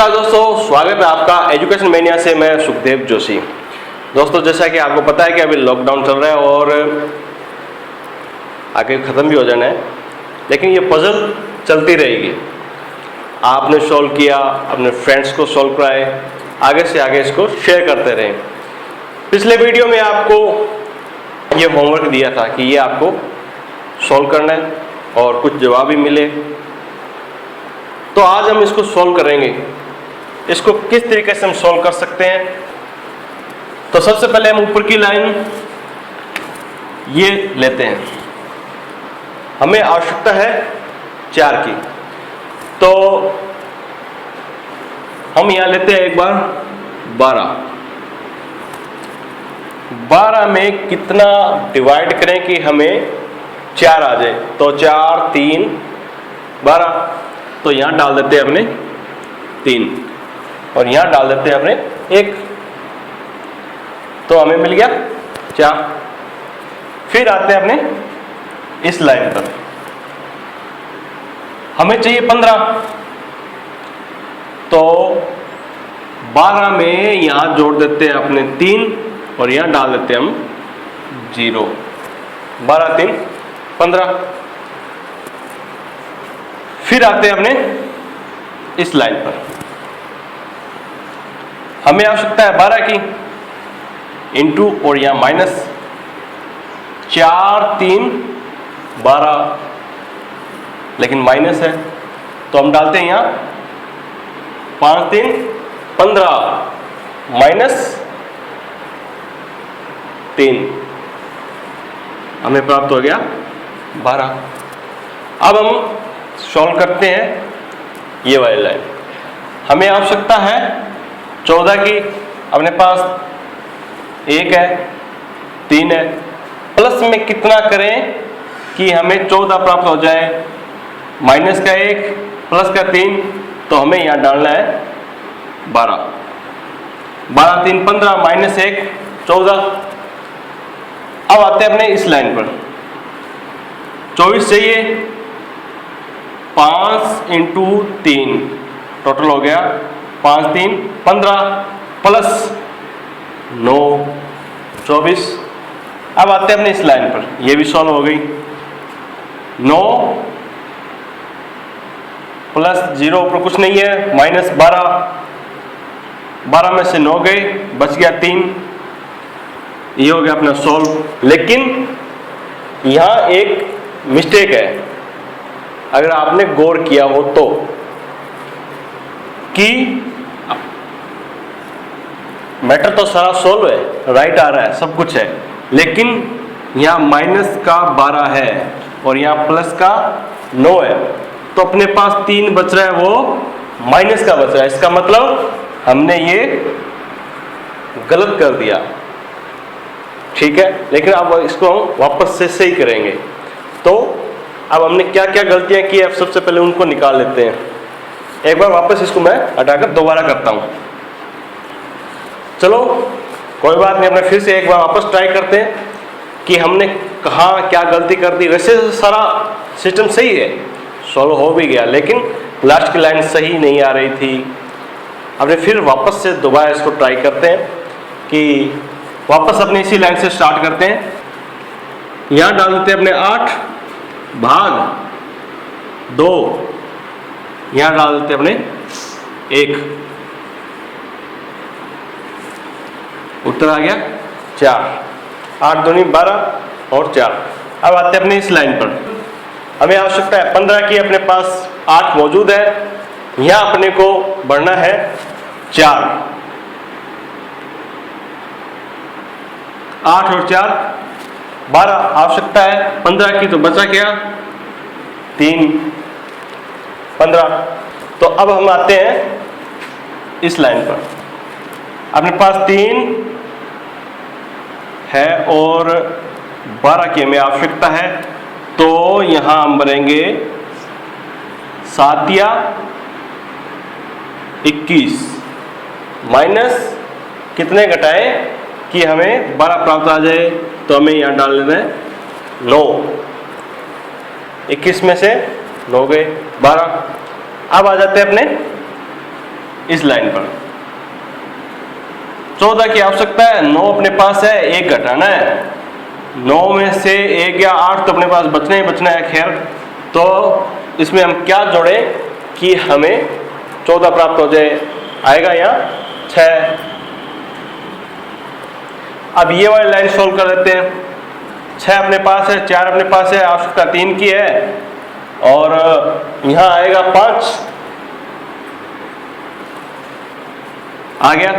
नमस्कार दोस्तों, स्वागत है आपका एजुकेशन मैनिया से। मैं सुखदेव जोशी। दोस्तों, जैसा कि आपको पता है कि अभी लॉकडाउन चल रहा है और आगे ख़त्म भी हो जाना है, लेकिन ये पजल चलती रहेगी। आपने सॉल्व किया, अपने फ्रेंड्स को सॉल्व कराए, आगे से आगे इसको शेयर करते रहें। पिछले वीडियो में आपको ये होमवर्क दिया था कि ये आपको सॉल्व करना है और कुछ जवाब भी मिले, तो आज हम इसको सॉल्व करेंगे। इसको किस तरीके से हम सॉल्व कर सकते हैं, तो सबसे पहले हम ऊपर की लाइन ये लेते हैं। हमें आवश्यकता है 4 की, तो हम यहां लेते हैं एक बार 12। 12 में कितना डिवाइड करें कि हमें 4 आ जाए, तो 4 3 12। तो यहां डाल देते हैं अपने 3 और यहां डाल देते हैं अपने 1, तो हमें मिल गया 4। फिर आते हैं अपने इस लाइन पर, हमें चाहिए 15, तो 12 में यहां जोड़ देते हैं अपने 3 और यहां डाल देते हैं हम 0। 12 3 15। फिर आते हैं अपने इस लाइन पर, हमें आवश्यकता है 12 की, इंटू और यहां माइनस। 4 3 12, लेकिन माइनस है, तो हम डालते हैं यहां 5 3 15 माइनस 3, हमें प्राप्त हो गया 12। अब हम सॉल्व करते हैं ये वाली लाइन। हमें आवश्यकता है 14 की, अपने पास 1 है 3 है, प्लस में कितना करें कि हमें 14 प्राप्त हो जाए। माइनस का 1 प्लस का 3, तो हमें यहां डालना है 12। 12 3 15 माइनस 1 14। अब आते हैं अपने इस लाइन पर, 24 चाहिए, 5 इंटू 3 टोटल हो गया 5 3 15 प्लस 9 24। अब आते हैं अपने इस लाइन पर, ये भी सॉल्व हो गई। 9 प्लस 0 ऊपर कुछ नहीं है, माइनस 12। 12 में से 9 गए, बच गया 3। ये हो गया अपना सॉल्व। लेकिन यहां एक मिस्टेक है, अगर आपने गौर किया हो तो, कि मैटर तो सारा सोल्व है, राइट आ रहा है, सब कुछ है, लेकिन यहां माइनस का 12 है और यहां प्लस का 9 है, तो अपने पास 3 बच रहा है, वो माइनस का बच रहा है। इसका मतलब हमने ये गलत कर दिया, ठीक है। लेकिन अब इसको हम वापस से सही करेंगे। तो अब हमने क्या क्या गलतियां की, अब सबसे पहले उनको निकाल लेते हैं। एक बार वापस इसको मैं हटाकर दोबारा करता हूं। चलो कोई बात नहीं, अपने फिर से एक बार वापस ट्राई करते हैं कि हमने कहाँ क्या गलती कर दी। वैसे सारा सिस्टम सही है, सॉल्व हो भी गया, लेकिन लास्ट की लाइन सही नहीं आ रही थी। अपने फिर वापस से दोबारा इसको ट्राई करते हैं कि वापस अपने इसी लाइन से स्टार्ट करते हैं। यहां डाल देते हैं अपने 8 भाग 2, यहां डाल देते अपने 1, उत्तर आ गया 4। 8 दूनी 12 और 4। अब आते हैं अपने इस लाइन पर, हमें आवश्यकता है 15 की, अपने पास 8 मौजूद है, यहां अपने को बढ़ना है 4। 8 और 4 12 आवश्यकता है 15 की, तो बचा क्या 3 15। तो अब हम आते हैं इस लाइन पर, अपने पास 3 है और 12 की हमें आवश्यकता है, तो यहां हम भरेंगे 7 या 21 माइनस कितने घटाएं कि हमें 12 प्राप्त आ जाए, तो हमें यहां डाल लेना है 9। 21 में से 9 गए 12। अब आ जाते हैं अपने इस लाइन पर। 14 की आवश्यकता है, 9 अपने पास है, 1 घटाना है। 9 में से 1 या 8 तो अपने पास बचना ही बचना है। खैर, तो इसमें हम क्या जोड़ें कि हमें 14 प्राप्त हो जाए? आएगा यहाँ 6। अब ये वाली लाइन सोल्व कर लेते हैं। 6 अपने पास है, 4 अपने पास है, आवश्यकता 3 की है, और यहाँ आएगा 5 आ गया,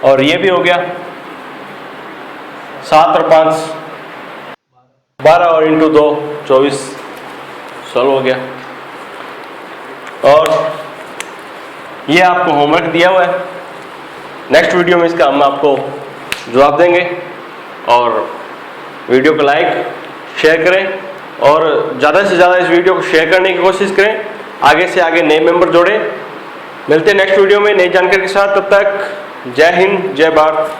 और ये भी हो गया। 7 और 5 12, और इंटू 2 24 सॉल्व हो गया। और ये आपको होमवर्क दिया हुआ है, नेक्स्ट वीडियो में इसका हम आपको जवाब देंगे। और वीडियो को लाइक शेयर करें, और ज़्यादा से ज़्यादा इस वीडियो को शेयर करने की कोशिश करें, आगे से आगे नए मेंबर जोड़ें। मिलते हैं नेक्स्ट वीडियो में नई जानकारी के साथ, तब तक जय हिंद, जय भारत।